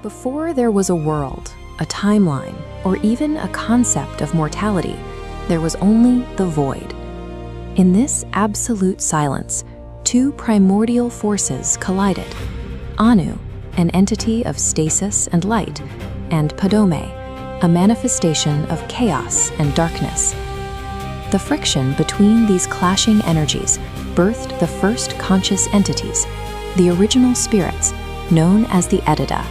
Before there was a world, a timeline, or even a concept of mortality, there was only the void. In this absolute silence, two primordial forces collided. Anu, an entity of stasis and light, and Padomay, a manifestation of chaos and darkness. The friction between these clashing energies birthed the first conscious entities, the original spirits, known as the Aedra.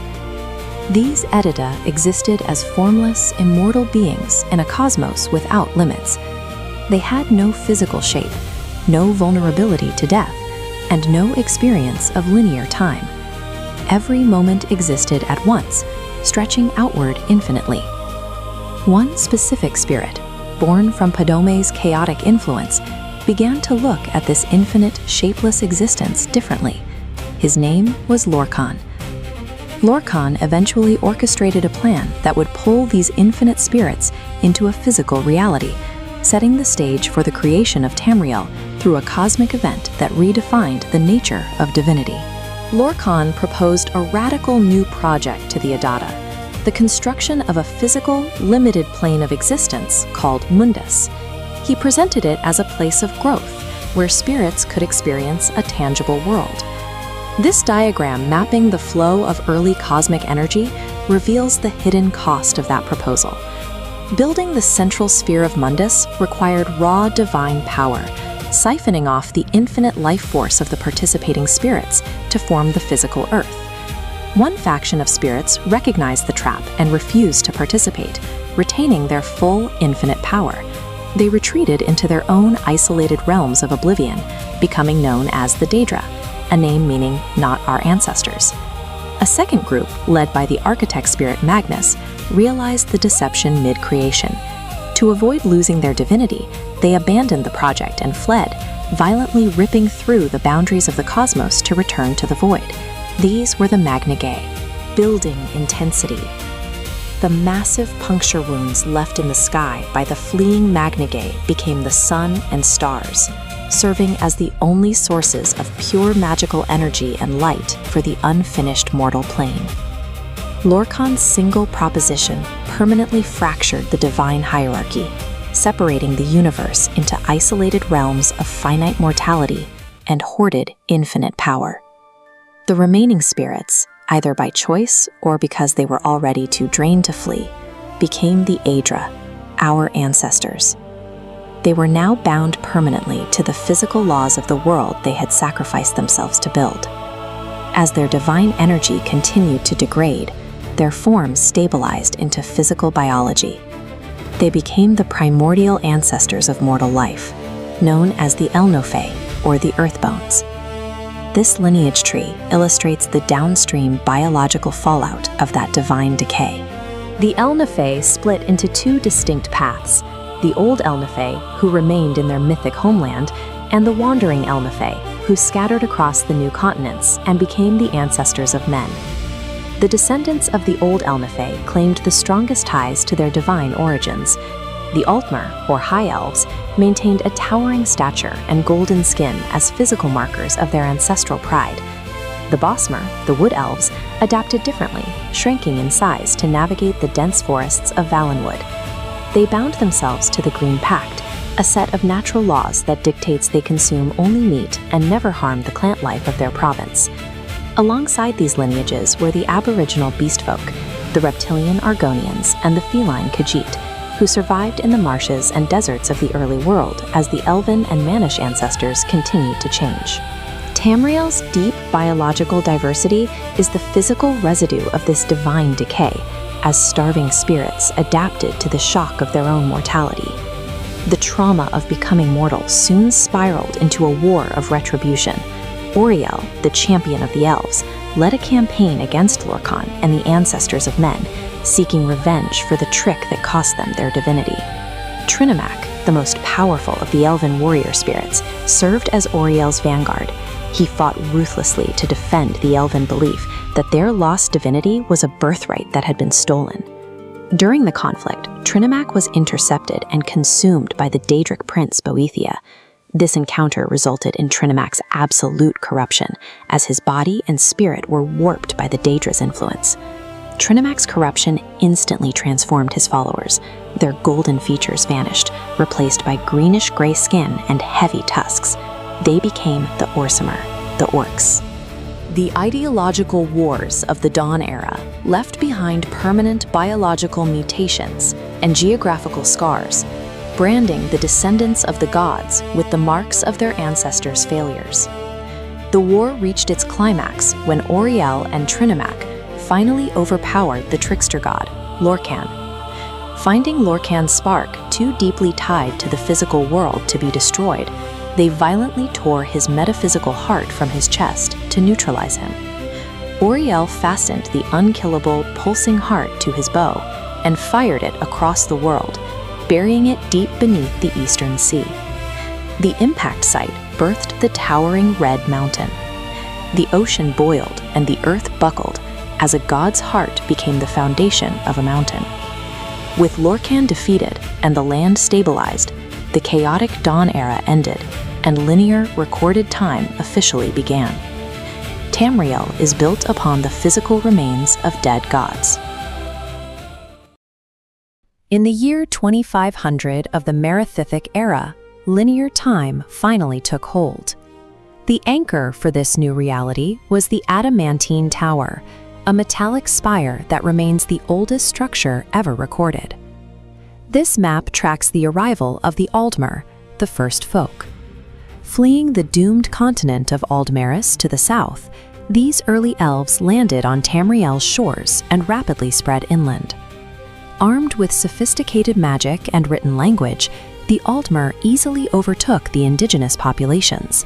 These Aedra existed as formless, immortal beings in a cosmos without limits. They had no physical shape, no vulnerability to death, and no experience of linear time. Every moment existed at once, stretching outward infinitely. One specific spirit, born from Padomay's chaotic influence, began to look at this infinite, shapeless existence differently. His name was Lorkhan. Lorkhan eventually orchestrated a plan that would pull these infinite spirits into a physical reality, setting the stage for the creation of Tamriel through a cosmic event that redefined the nature of divinity. Lorkhan proposed a radical new project to the Aedra, the construction of a physical, limited plane of existence called Mundus. He presented it as a place of growth, where spirits could experience a tangible world. This diagram mapping the flow of early cosmic energy reveals the hidden cost of that proposal. Building the central sphere of Mundus required raw divine power, siphoning off the infinite life force of the participating spirits to form the physical earth. One faction of spirits recognized the trap and refused to participate, retaining their full infinite power. They retreated into their own isolated realms of Oblivion, becoming known as the Daedra, a name meaning not our ancestors. A second group, led by the architect spirit Magnus, realized the deception mid-creation. To avoid losing their divinity, they abandoned the project and fled, violently ripping through the boundaries of the cosmos to return to the void. These were the Magna, building intensity. The massive puncture wounds left in the sky by the fleeing Magna became the sun and stars, serving as the only sources of pure magical energy and light for the unfinished mortal plane. Lorkhan's single proposition permanently fractured the divine hierarchy, separating the universe into isolated realms of finite mortality and hoarded infinite power. The remaining spirits, either by choice or because they were already too drained to flee, became the Aedra, our ancestors. They were now bound permanently to the physical laws of the world they had sacrificed themselves to build. As their divine energy continued to degrade, their forms stabilized into physical biology. They became the primordial ancestors of mortal life, known as the Elnophe, or the Earthbones. This lineage tree illustrates the downstream biological fallout of that divine decay. The Elnophe split into two distinct paths: the old Elnophe, who remained in their mythic homeland, and the wandering Elnophe, who scattered across the new continents and became the ancestors of men. The descendants of the old Elnophe claimed the strongest ties to their divine origins. The Aldmer, or High Elves, maintained a towering stature and golden skin as physical markers of their ancestral pride. The Bosmer, the Wood Elves, adapted differently, shrinking in size to navigate the dense forests of Valenwood. They bound themselves to the Green Pact, a set of natural laws that dictates they consume only meat and never harm the plant life of their province. Alongside these lineages were the aboriginal Beastfolk, the reptilian Argonians, and the feline Khajiit, who survived in the marshes and deserts of the early world as the Elven and Mannish ancestors continued to change. Tamriel's deep biological diversity is the physical residue of this divine decay, as starving spirits adapted to the shock of their own mortality. The trauma of becoming mortal soon spiraled into a war of retribution. Auriel, the champion of the Elves, led a campaign against Lorkhan and the ancestors of men, seeking revenge for the trick that cost them their divinity. Trinimac, the most powerful of the Elven warrior spirits, served as Auriel's vanguard. He fought ruthlessly to defend the Elven belief that their lost divinity was a birthright that had been stolen. During the conflict, Trinimac was intercepted and consumed by the Daedric prince Boethia. This encounter resulted in Trinimac's absolute corruption, as his body and spirit were warped by the Daedra's influence. Trinimac's corruption instantly transformed his followers. Their golden features vanished, replaced by greenish-gray skin and heavy tusks. They became the Orsimer, the Orcs. The ideological wars of the Dawn era left behind permanent biological mutations and geographical scars, branding the descendants of the gods with the marks of their ancestors' failures. The war reached its climax when Auriel and Trinimac finally overpowered the trickster god, Lorkhan. Finding Lorkhan's spark too deeply tied to the physical world to be destroyed, they violently tore his metaphysical heart from his chest to neutralize him. Auriel fastened the unkillable, pulsing heart to his bow and fired it across the world, burying it deep beneath the eastern sea. The impact site birthed the towering Red Mountain. The ocean boiled and the earth buckled as a god's heart became the foundation of a mountain. With Lorkhan defeated and the land stabilized, the chaotic Dawn era ended, and linear, recorded time officially began. Tamriel is built upon the physical remains of dead gods. In the year 2500 of the Merethic era, linear time finally took hold. The anchor for this new reality was the Adamantine Tower, a metallic spire that remains the oldest structure ever recorded. This map tracks the arrival of the Aldmer, the first folk. Fleeing the doomed continent of Aldmeris to the south, these early elves landed on Tamriel's shores and rapidly spread inland. Armed with sophisticated magic and written language, the Aldmer easily overtook the indigenous populations.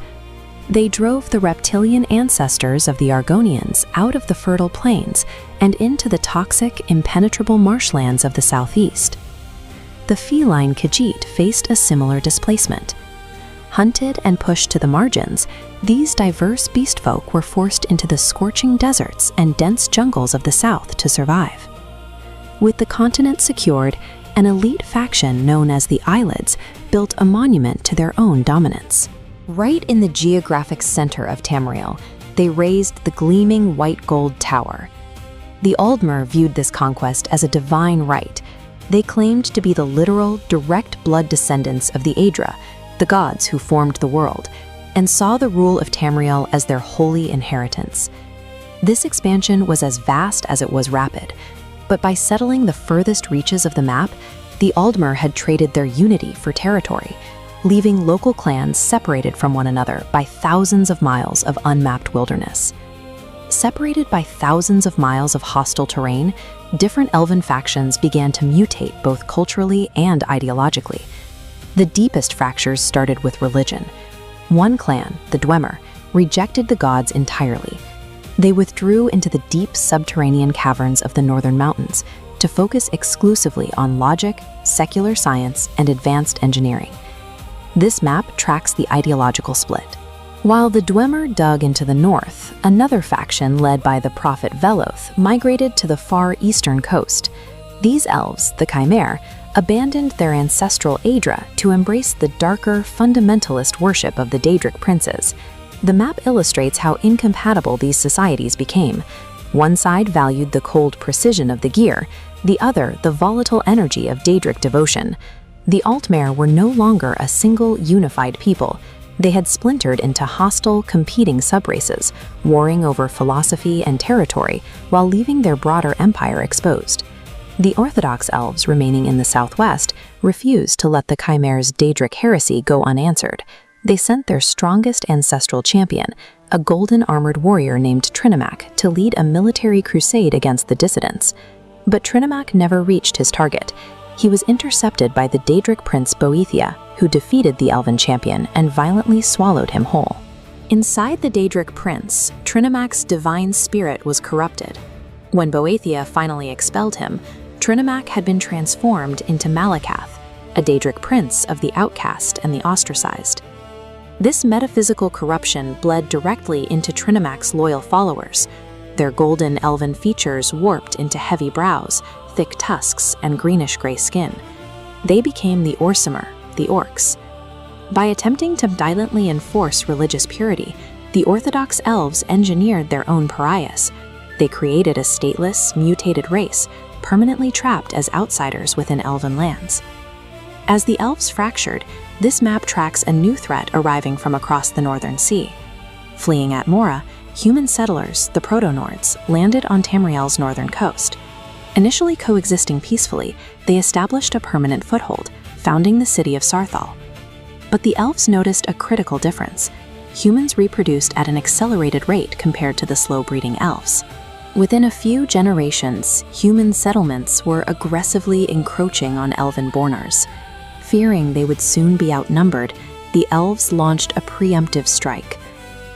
They drove the reptilian ancestors of the Argonians out of the fertile plains and into the toxic, impenetrable marshlands of the southeast. The feline Khajiit faced a similar displacement. Hunted and pushed to the margins, these diverse beastfolk were forced into the scorching deserts and dense jungles of the south to survive. With the continent secured, an elite faction known as the Eyelids built a monument to their own dominance. Right in the geographic center of Tamriel, they raised the gleaming white gold tower. The Aldmer viewed this conquest as a divine right. They claimed to be the literal, direct blood descendants of the Aedra, the gods who formed the world, and saw the rule of Tamriel as their holy inheritance. This expansion was as vast as it was rapid, but by settling the furthest reaches of the map, the Aldmer had traded their unity for territory, leaving local clans separated from one another by thousands of miles of unmapped wilderness. Separated by thousands of miles of hostile terrain, different Elven factions began to mutate both culturally and ideologically. The deepest fractures started with religion. One clan, the Dwemer, rejected the gods entirely. They withdrew into the deep subterranean caverns of the northern mountains to focus exclusively on logic, secular science, and advanced engineering. This map tracks the ideological split. While the Dwemer dug into the north, another faction led by the prophet Veloth migrated to the far eastern coast. These elves, the Chimer, abandoned their ancestral Aedra to embrace the darker, fundamentalist worship of the Daedric princes. The map illustrates how incompatible these societies became. One side valued the cold precision of the gear, the other the volatile energy of Daedric devotion. The Aldmer were no longer a single, unified people. They had splintered into hostile, competing subraces, warring over philosophy and territory while leaving their broader empire exposed. The Orthodox elves remaining in the southwest refused to let the Chimer's Daedric heresy go unanswered. They sent their strongest ancestral champion, a golden-armored warrior named Trinimac, to lead a military crusade against the dissidents. But Trinimac never reached his target. He was intercepted by the Daedric prince Boethia, who defeated the Elven champion and violently swallowed him whole. Inside the Daedric prince, Trinimac's divine spirit was corrupted. When Boethia finally expelled him, Trinimac had been transformed into Malacath, a Daedric prince of the outcast and the ostracized. This metaphysical corruption bled directly into Trinimac's loyal followers. Their golden elven features warped into heavy brows, thick tusks, and greenish-gray skin. They became the Orsimer, the Orcs. By attempting to violently enforce religious purity, the Orthodox elves engineered their own pariahs. They created a stateless, mutated race, permanently trapped as outsiders within Elven lands. As the Elves fractured, this map tracks a new threat arriving from across the Northern Sea. Fleeing Atmora, human settlers, the Proto-Nords, landed on Tamriel's northern coast. Initially coexisting peacefully, they established a permanent foothold, founding the city of Sarthal. But the Elves noticed a critical difference. Humans reproduced at an accelerated rate compared to the slow-breeding Elves. Within a few generations, human settlements were aggressively encroaching on Elven borners. Fearing they would soon be outnumbered, the Elves launched a preemptive strike.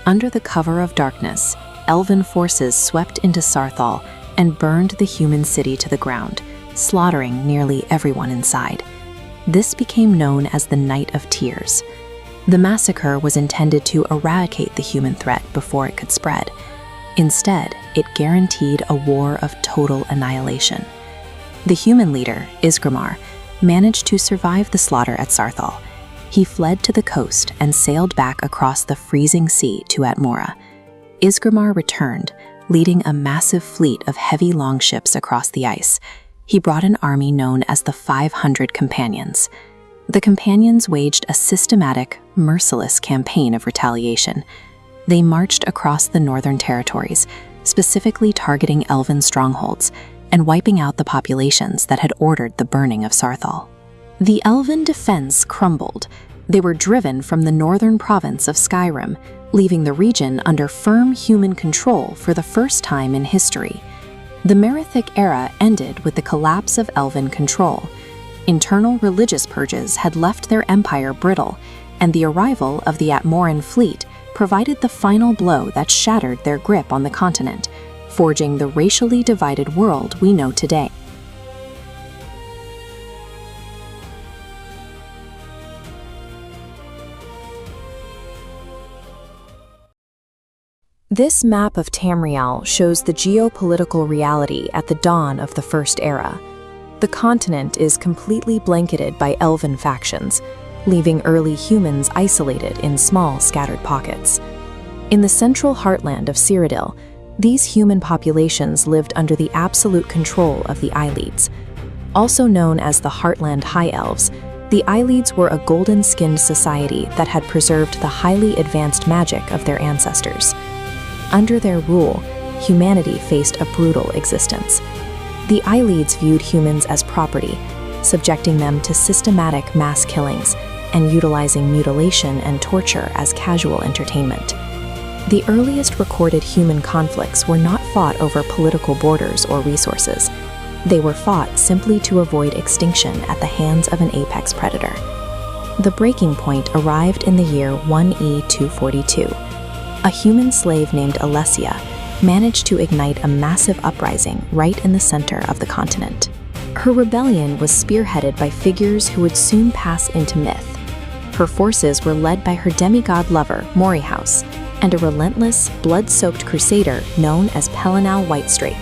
Under the cover of darkness, Elven forces swept into Sarthal and burned the human city to the ground, slaughtering nearly everyone inside. This became known as the Night of Tears. The massacre was intended to eradicate the human threat before it could spread. Instead, it guaranteed a war of total annihilation. The human leader, Isgramar, managed to survive the slaughter at Sarthal. He fled to the coast and sailed back across the freezing sea to Atmora. Isgramar returned, leading a massive fleet of heavy longships across the ice. He brought an army known as the 500 Companions. The Companions waged a systematic, merciless campaign of retaliation. They marched across the northern territories, specifically targeting Elven strongholds and wiping out the populations that had ordered the burning of Sarthal. The Elven defense crumbled. They were driven from the northern province of Skyrim, leaving the region under firm human control for the first time in history. The Merethic era ended with the collapse of Elven control. Internal religious purges had left their empire brittle, and the arrival of the Atmoran fleet provided the final blow that shattered their grip on the continent, forging the racially divided world we know today. This map of Tamriel shows the geopolitical reality at the dawn of the First Era. The continent is completely blanketed by Elven factions, leaving early humans isolated in small, scattered pockets. In the central heartland of Cyrodiil, these human populations lived under the absolute control of the Eyelids. Also known as the Heartland High Elves, the Eyelids were a golden-skinned society that had preserved the highly advanced magic of their ancestors. Under their rule, humanity faced a brutal existence. The Eyelids viewed humans as property, subjecting them to systematic mass killings and utilizing mutilation and torture as casual entertainment. The earliest recorded human conflicts were not fought over political borders or resources. They were fought simply to avoid extinction at the hands of an apex predator. The breaking point arrived in the year 1E242. A human slave named Alessia managed to ignite a massive uprising right in the center of the continent. Her rebellion was spearheaded by figures who would soon pass into myth. Her forces were led by her demigod lover, Morihaus, and a relentless, blood-soaked crusader known as Pelinal Whitestrake.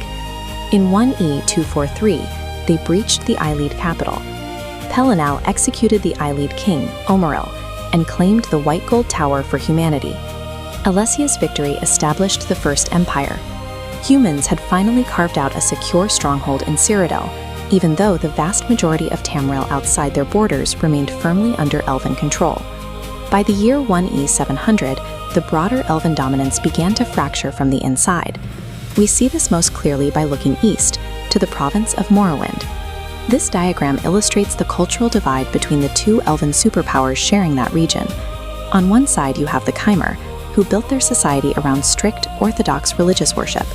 In 1E243, they breached the Eyelid capital. Pelinal executed the Eyelid king, Omeril, and claimed the White Gold Tower for humanity. Alessia's victory established the First Empire. Humans had finally carved out a secure stronghold in Cyrodiil, even though the vast majority of Tamriel outside their borders remained firmly under Elven control. By the year 1E700, the broader Elven dominance began to fracture from the inside. We see this most clearly by looking east, to the province of Morrowind. This diagram illustrates the cultural divide between the two Elven superpowers sharing that region. On one side you have the Chimer, who built their society around strict, orthodox religious worship.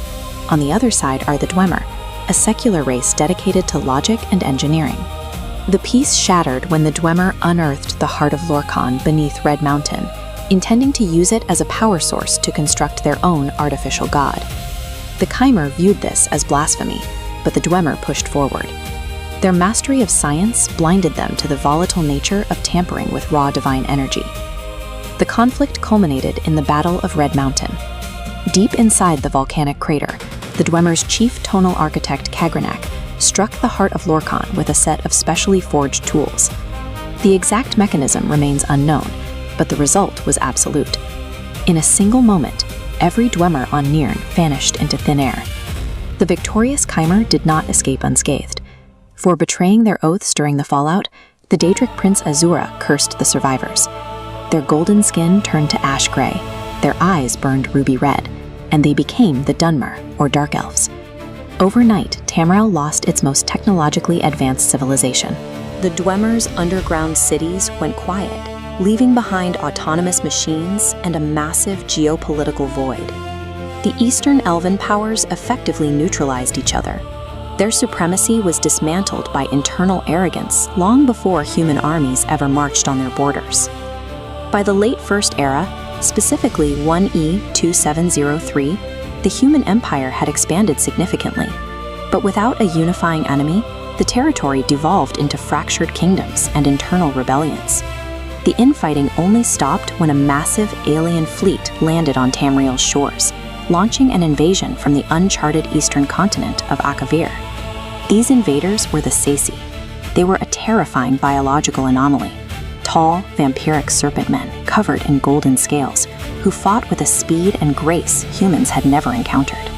On the other side are the Dwemer, a secular race dedicated to logic and engineering. The peace shattered when the Dwemer unearthed the heart of Lorkhan beneath Red Mountain, intending to use it as a power source to construct their own artificial god. The Chimer viewed this as blasphemy, but the Dwemer pushed forward. Their mastery of science blinded them to the volatile nature of tampering with raw divine energy. The conflict culminated in the Battle of Red Mountain. Deep inside the volcanic crater, the Dwemer's chief tonal architect Kagranak struck the heart of Lorkhan with a set of specially forged tools. The exact mechanism remains unknown, but the result was absolute. In a single moment, every Dwemer on Nirn vanished into thin air. The victorious Chimer did not escape unscathed. For betraying their oaths during the fallout, the Daedric prince Azura cursed the survivors. Their golden skin turned to ash gray, their eyes burned ruby red, and they became the Dwemer, or Dark Elves. Overnight, Tamriel lost its most technologically advanced civilization. The Dwemer's underground cities went quiet, leaving behind autonomous machines and a massive geopolitical void. The Eastern Elven powers effectively neutralized each other. Their supremacy was dismantled by internal arrogance long before human armies ever marched on their borders. By the late First Era, specifically 1E 2703, the human empire had expanded significantly. But without a unifying enemy, the territory devolved into fractured kingdoms and internal rebellions. The infighting only stopped when a massive alien fleet landed on Tamriel's shores, launching an invasion from the uncharted eastern continent of Akavir. These invaders were the Stasis. They were a terrifying biological anomaly, tall, vampiric serpent men covered in golden scales, who fought with a speed and grace humans had never encountered.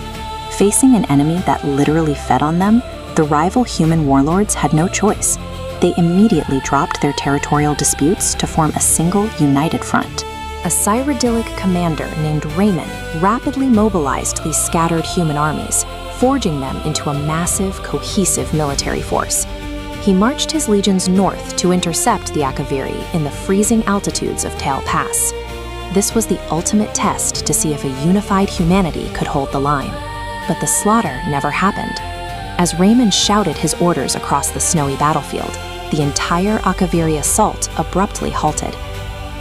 Facing an enemy that literally fed on them, the rival human warlords had no choice. They immediately dropped their territorial disputes to form a single, united front. A Cyrodiilic commander named Reman rapidly mobilized these scattered human armies, forging them into a massive, cohesive military force. He marched his legions north to intercept the Akaviri in the freezing altitudes of Tail Pass. This was the ultimate test to see if a unified humanity could hold the line. But the slaughter never happened. As Reman shouted his orders across the snowy battlefield, the entire Akaviri assault abruptly halted.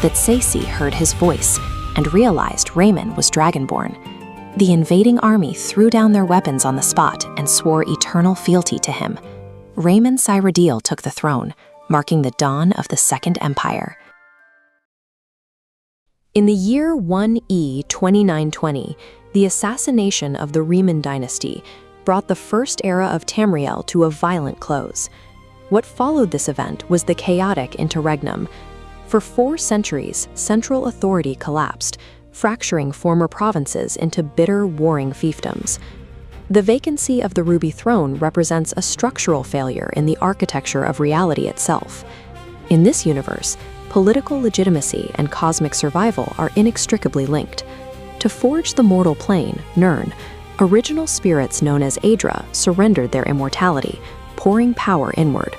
The Stasis heard his voice and realized Reman was Dragonborn. The invading army threw down their weapons on the spot and swore eternal fealty to him. Reman Cyrodiil took the throne, marking the dawn of the Second Empire. In the year 1E 2920, the assassination of the Reman Dynasty brought the First Era of Tamriel to a violent close. What followed this event was the chaotic interregnum. For 4 centuries, central authority collapsed, fracturing former provinces into bitter, warring fiefdoms. The vacancy of the Ruby Throne represents a structural failure in the architecture of reality itself. In this universe, political legitimacy and cosmic survival are inextricably linked. To forge the mortal plane, Nirn, original spirits known as Aedra surrendered their immortality, pouring power inward.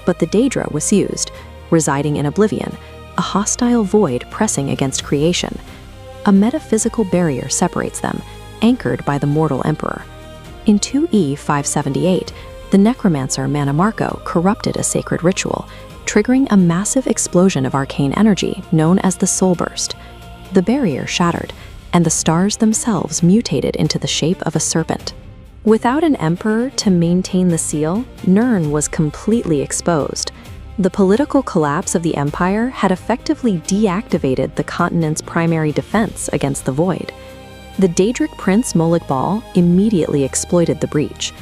But the Daedra was used, residing in Oblivion, a hostile void pressing against creation. A metaphysical barrier separates them, anchored by the mortal emperor. In 2E 578, the necromancer Mannimarco corrupted a sacred ritual, triggering a massive explosion of arcane energy known as the Soul Burst. The barrier shattered, and the stars themselves mutated into the shape of a serpent. Without an emperor to maintain the seal, Nirn was completely exposed. The political collapse of the empire had effectively deactivated the continent's primary defense against the void. The Daedric prince Molag Bal immediately exploited the breach.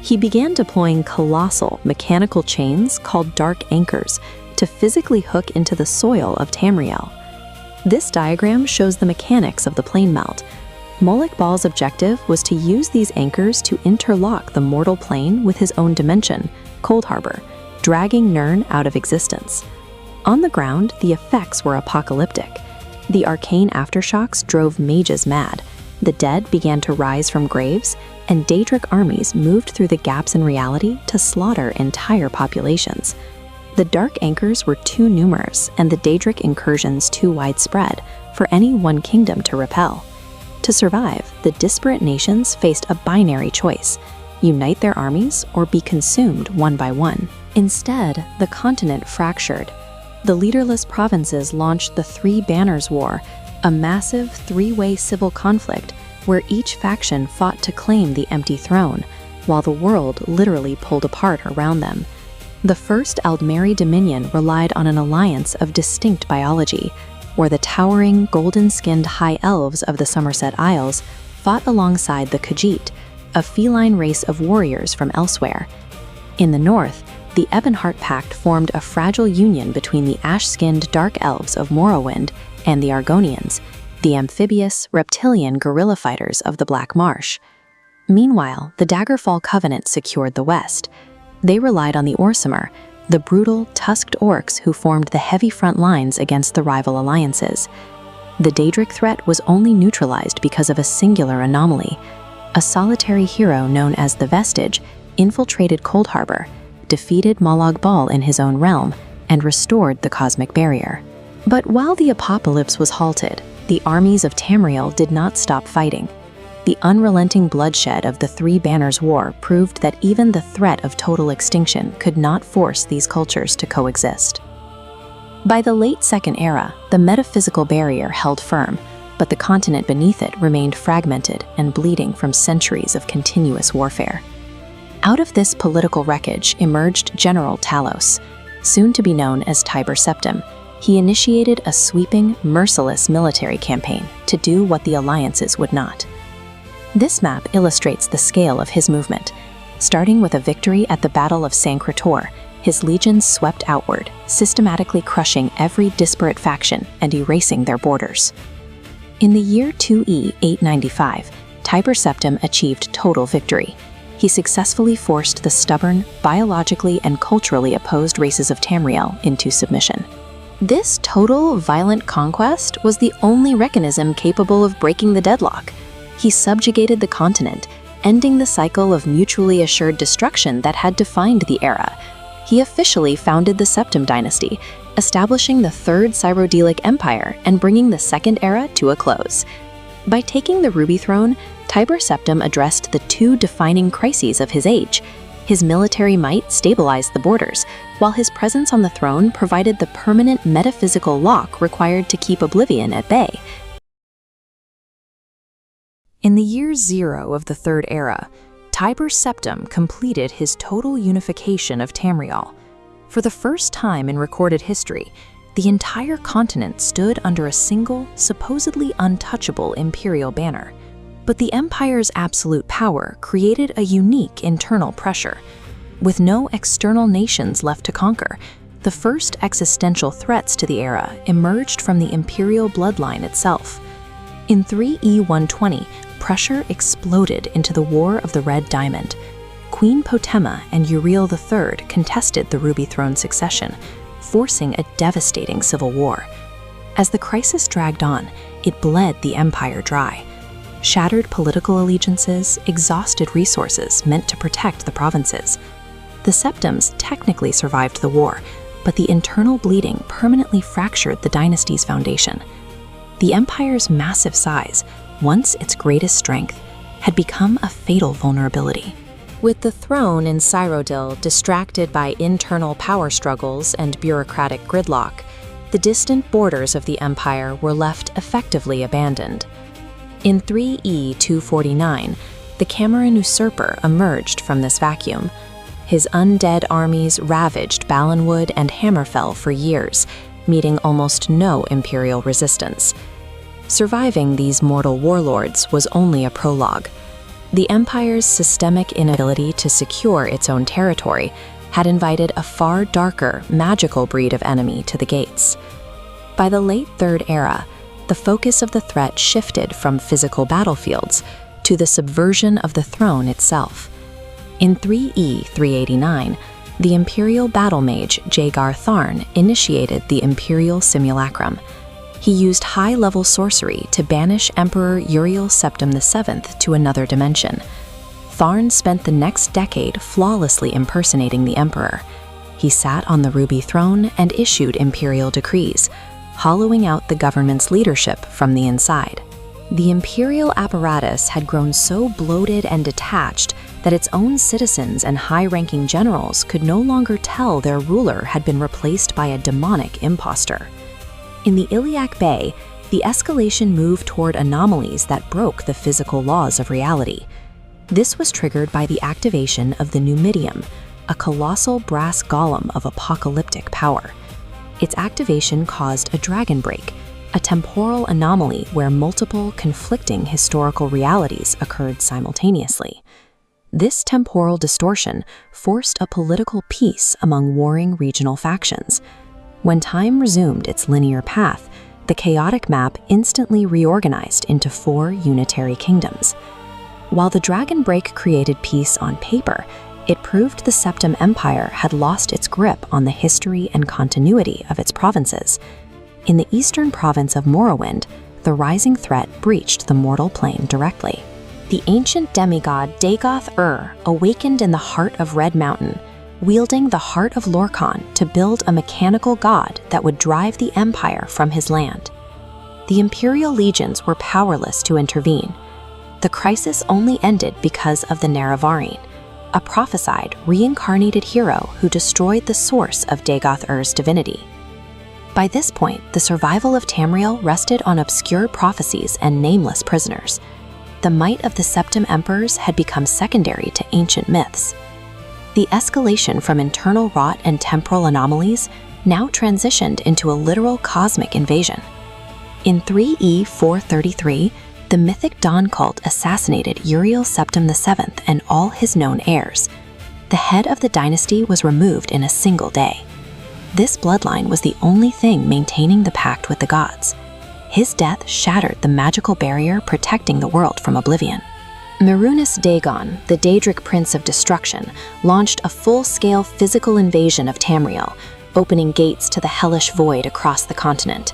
He began deploying colossal mechanical chains called Dark Anchors to physically hook into the soil of Tamriel. This diagram shows the mechanics of the plane melt. Molag Bal's objective was to use these anchors to interlock the mortal plane with his own dimension, Cold Harbor, dragging Nirn out of existence. On the ground, the effects were apocalyptic. The arcane aftershocks drove mages mad. The dead began to rise from graves, and Daedric armies moved through the gaps in reality to slaughter entire populations. The Dark Anchors were too numerous and the Daedric incursions too widespread for any one kingdom to repel. To survive, the disparate nations faced a binary choice: unite their armies or be consumed one by one. Instead, the continent fractured. The leaderless provinces launched the Three Banners War, a massive 3-way civil conflict where each faction fought to claim the empty throne, while the world literally pulled apart around them. The first Aldmeri dominion relied on an alliance of distinct biology, where the towering, golden-skinned High Elves of the Somerset Isles fought alongside the Khajiit, a feline race of warriors from elsewhere. In the north, the Ebonheart Pact formed a fragile union between the ash-skinned Dark Elves of Morrowind and the Argonians, the amphibious, reptilian guerrilla fighters of the Black Marsh. Meanwhile, the Daggerfall Covenant secured the west. They relied on the Orsimer, the brutal, tusked orcs who formed the heavy front lines against the rival alliances. The Daedric threat was only neutralized because of a singular anomaly. A solitary hero known as the Vestige infiltrated Cold Harbor, defeated Molag Bal in his own realm, and restored the cosmic barrier. But while the apocalypse was halted, the armies of Tamriel did not stop fighting. The unrelenting bloodshed of the Three Banners War proved that even the threat of total extinction could not force these cultures to coexist. By the late Second Era, the metaphysical barrier held firm, but the continent beneath it remained fragmented and bleeding from centuries of continuous warfare. Out of this political wreckage emerged General Talos, soon to be known as Tiber Septim. He initiated a sweeping, merciless military campaign to do what the alliances would not. This map illustrates the scale of his movement. Starting with a victory at the Battle of Sancretor, his legions swept outward, systematically crushing every disparate faction and erasing their borders. In the year 2E 895, Tiber Septim achieved total victory. He successfully forced the stubborn, biologically and culturally opposed races of Tamriel into submission. This total, violent conquest was the only mechanism capable of breaking the deadlock. He subjugated the continent, ending the cycle of mutually assured destruction that had defined the era. He officially founded the Septim dynasty, establishing the Third Cyrodiilic Empire and bringing the Second Era to a close. By taking the Ruby Throne, Tiber Septim addressed the two defining crises of his age. His military might stabilized the borders, while his presence on the throne provided the permanent metaphysical lock required to keep Oblivion at bay. In the year 0 of the Third Era, Tiber Septim completed his total unification of Tamriel. For the first time in recorded history, the entire continent stood under a single, supposedly untouchable imperial banner. But the empire's absolute power created a unique internal pressure. With no external nations left to conquer, the first existential threats to the era emerged from the imperial bloodline itself. In 3E 120, pressure exploded into the War of the Red Diamond. Queen Potema and Auriel III contested the Ruby Throne succession, forcing a devastating civil war. As the crisis dragged on, it bled the empire dry. Shattered political allegiances, exhausted resources meant to protect the provinces. The Septims technically survived the war, but the internal bleeding permanently fractured the dynasty's foundation. The empire's massive size, once its greatest strength, had become a fatal vulnerability. With the throne in Cyrodiil distracted by internal power struggles and bureaucratic gridlock, the distant borders of the empire were left effectively abandoned. In 3E 249, the Cameron usurper emerged from this vacuum. His undead armies ravaged Ballinwood and Hammerfell for years, meeting almost no imperial resistance. Surviving these mortal warlords was only a prologue. The empire's systemic inability to secure its own territory had invited a far darker, magical breed of enemy to the gates. By the late Third Era, the focus of the threat shifted from physical battlefields to the subversion of the throne itself. In 3E 389, the imperial battle mage Jagar Tharn initiated the imperial simulacrum. He used high-level sorcery to banish Emperor Uriel Septim VII to another dimension. Tharn spent the next decade flawlessly impersonating the emperor. He sat on the Ruby Throne and issued imperial decrees, hollowing out the government's leadership from the inside. The imperial apparatus had grown so bloated and detached that its own citizens and high-ranking generals could no longer tell their ruler had been replaced by a demonic impostor. In the Iliac Bay, the escalation moved toward anomalies that broke the physical laws of reality. This was triggered by the activation of the Numidium, a colossal brass golem of apocalyptic power. Its activation caused a dragon break, a temporal anomaly where multiple conflicting historical realities occurred simultaneously. This temporal distortion forced a political peace among warring regional factions. When time resumed its linear path, the chaotic map instantly reorganized into 4 unitary kingdoms. While the Dragon Break created peace on paper, it proved the Septim Empire had lost its grip on the history and continuity of its provinces. In the eastern province of Morrowind, the rising threat breached the mortal plane directly. The ancient demigod Dagoth Ur awakened in the heart of Red Mountain, wielding the heart of Lorkhan to build a mechanical god that would drive the Empire from his land. The Imperial legions were powerless to intervene. The crisis only ended because of the Nerevarine, a prophesied, reincarnated hero who destroyed the source of Dagoth Ur's divinity. By this point, the survival of Tamriel rested on obscure prophecies and nameless prisoners. The might of the Septim Emperors had become secondary to ancient myths. The escalation from internal rot and temporal anomalies now transitioned into a literal cosmic invasion. In 3E 433, the mythic Dawn cult assassinated Auriel Septim VII and all his known heirs. The head of the dynasty was removed in a single day. This bloodline was the only thing maintaining the pact with the gods. His death shattered the magical barrier protecting the world from oblivion. Merunus Dagon, the Daedric Prince of Destruction, launched a full-scale physical invasion of Tamriel, opening gates to the hellish void across the continent.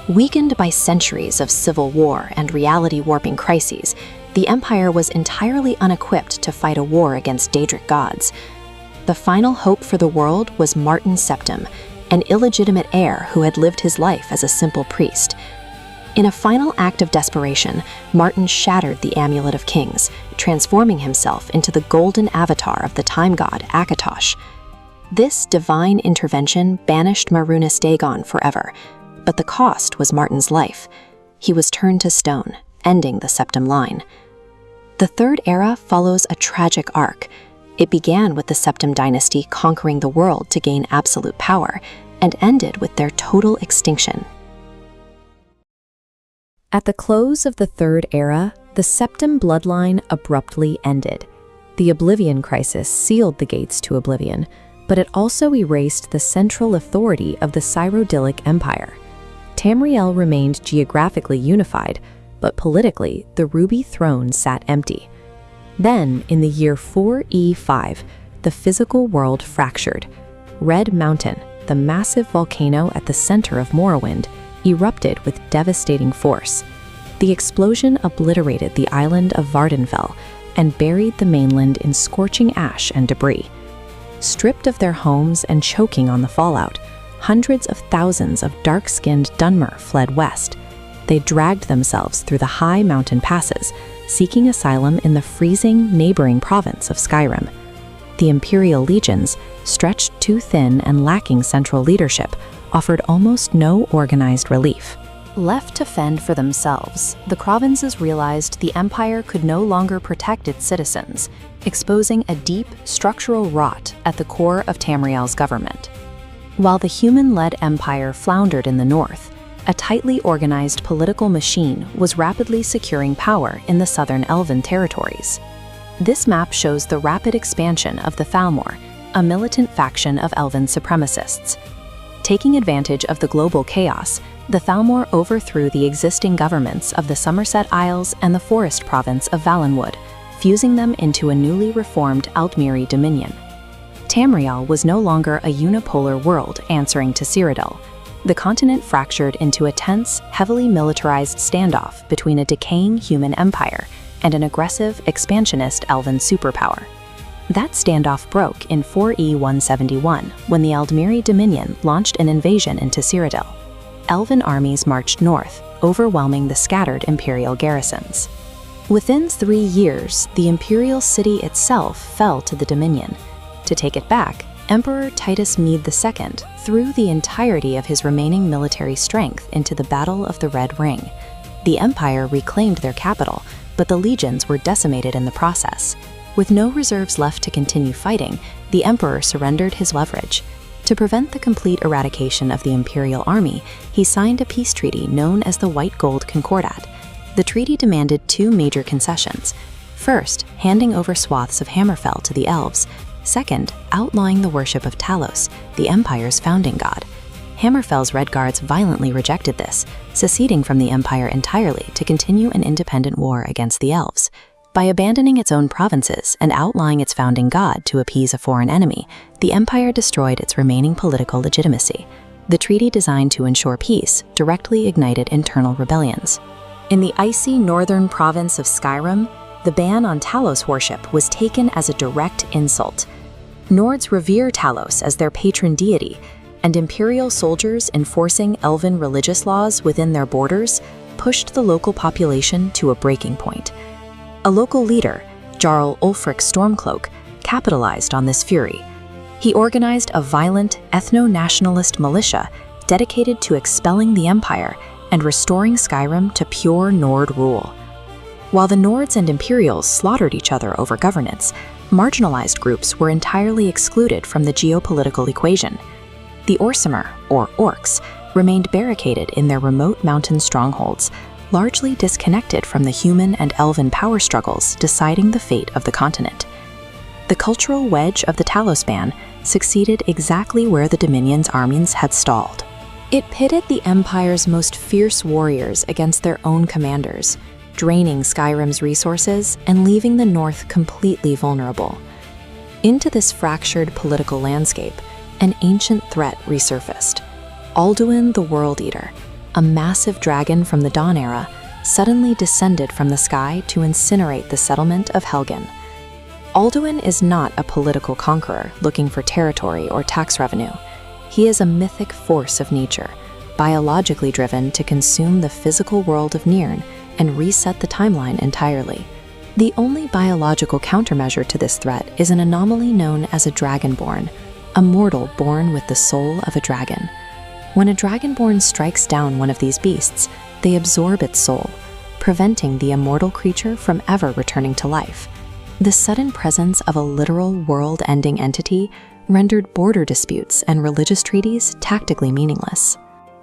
Weakened by centuries of civil war and reality-warping crises, the Empire was entirely unequipped to fight a war against Daedric gods. The final hope for the world was Martin Septim, an illegitimate heir who had lived his life as a simple priest. In a final act of desperation, Martin shattered the Amulet of Kings, transforming himself into the golden avatar of the time god Akatosh. This divine intervention banished Merunus Dagon forever, but the cost was Martin's life. He was turned to stone, ending the Septim line. The Third Era follows a tragic arc. It began with the Septim dynasty conquering the world to gain absolute power, and ended with their total extinction. At the close of the Third Era, the Septim bloodline abruptly ended. The Oblivion crisis sealed the gates to oblivion, but it also erased the central authority of the Cyrodiilic Empire. Tamriel remained geographically unified, but politically, the Ruby Throne sat empty. Then, in the year 4E5, the physical world fractured. Red Mountain, the massive volcano at the center of Morrowind, erupted with devastating force. The explosion obliterated the island of Vardenfell and buried the mainland in scorching ash and debris. Stripped of their homes and choking on the fallout, hundreds of thousands of dark-skinned Dwemer fled west. They dragged themselves through the high mountain passes, seeking asylum in the freezing neighboring province of Skyrim. The Imperial legions, stretched too thin and lacking central leadership, offered almost no organized relief. Left to fend for themselves, the provinces realized the Empire could no longer protect its citizens, exposing a deep structural rot at the core of Tamriel's government. While the human-led empire floundered in the north, a tightly organized political machine was rapidly securing power in the southern Elven territories. This map shows the rapid expansion of the Thalmor, a militant faction of Elven supremacists. Taking advantage of the global chaos, the Thalmor overthrew the existing governments of the Somerset Isles and the forest province of Valenwood, fusing them into a newly reformed Aldmeri dominion. Tamriel was no longer a unipolar world answering to Cyrodiil. The continent fractured into a tense, heavily militarized standoff between a decaying human empire and an aggressive, expansionist Elven superpower. That standoff broke in 4E171 when the Aldmeri Dominion launched an invasion into Cyrodiil. Elven armies marched north, overwhelming the scattered Imperial garrisons. Within 3 years, the Imperial city itself fell to the Dominion. To take it back, Emperor Titus Mede II threw the entirety of his remaining military strength into the Battle of the Red Ring. The Empire reclaimed their capital, but the legions were decimated in the process. With no reserves left to continue fighting, the Emperor surrendered his leverage. To prevent the complete eradication of the Imperial army, he signed a peace treaty known as the White Gold Concordat. The treaty demanded 2 major concessions. First, handing over swaths of Hammerfell to the Elves. Second, outlawing the worship of Talos, the Empire's founding god. Hammerfell's Red Guards violently rejected this, seceding from the Empire entirely to continue an independent war against the Elves. By abandoning its own provinces and outlying its founding god to appease a foreign enemy, the empire destroyed its remaining political legitimacy. The treaty designed to ensure peace directly ignited internal rebellions. In the icy northern province of Skyrim, the ban on Talos worship was taken as a direct insult. Nords revere Talos as their patron deity, and imperial soldiers enforcing Elven religious laws within their borders pushed the local population to a breaking point. A local leader, Jarl Ulfric Stormcloak, capitalized on this fury. He organized a violent, ethno-nationalist militia dedicated to expelling the Empire and restoring Skyrim to pure Nord rule. While the Nords and Imperials slaughtered each other over governance, marginalized groups were entirely excluded from the geopolitical equation. The Orsimer, or Orcs, remained barricaded in their remote mountain strongholds, largely disconnected from the human and elven power struggles deciding the fate of the continent. The cultural wedge of the Talos ban succeeded exactly where the Dominion's armies had stalled. It pitted the Empire's most fierce warriors against their own commanders, draining Skyrim's resources and leaving the North completely vulnerable. Into this fractured political landscape, an ancient threat resurfaced. Alduin the World Eater, a massive dragon from the Dawn era, suddenly descended from the sky to incinerate the settlement of Helgen. Alduin is not a political conqueror looking for territory or tax revenue. He is a mythic force of nature, biologically driven to consume the physical world of Nirn and reset the timeline entirely. The only biological countermeasure to this threat is an anomaly known as a dragonborn, a mortal born with the soul of a dragon. When a dragonborn strikes down one of these beasts, they absorb its soul, preventing the immortal creature from ever returning to life. The sudden presence of a literal world-ending entity rendered border disputes and religious treaties tactically meaningless.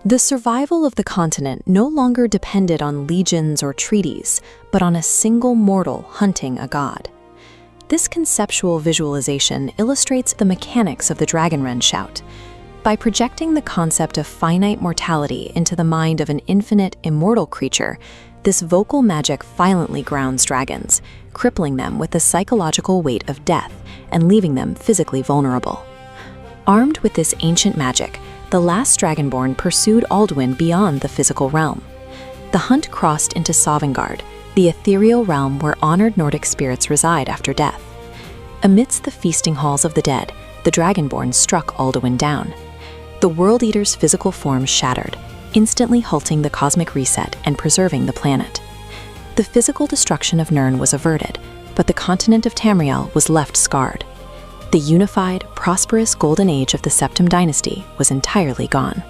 The survival of the continent no longer depended on legions or treaties, but on a single mortal hunting a god. This conceptual visualization illustrates the mechanics of the Dragonrend shout. By projecting the concept of finite mortality into the mind of an infinite, immortal creature, this vocal magic violently grounds dragons, crippling them with the psychological weight of death and leaving them physically vulnerable. Armed with this ancient magic, the last Dragonborn pursued Alduin beyond the physical realm. The hunt crossed into Sovngarde, the ethereal realm where honored Nordic spirits reside after death. Amidst the feasting halls of the dead, the Dragonborn struck Alduin down. The World Eater's physical form shattered, instantly halting the cosmic reset and preserving the planet. The physical destruction of Nirn was averted, but the continent of Tamriel was left scarred. The unified, prosperous golden age of the Septim dynasty was entirely gone.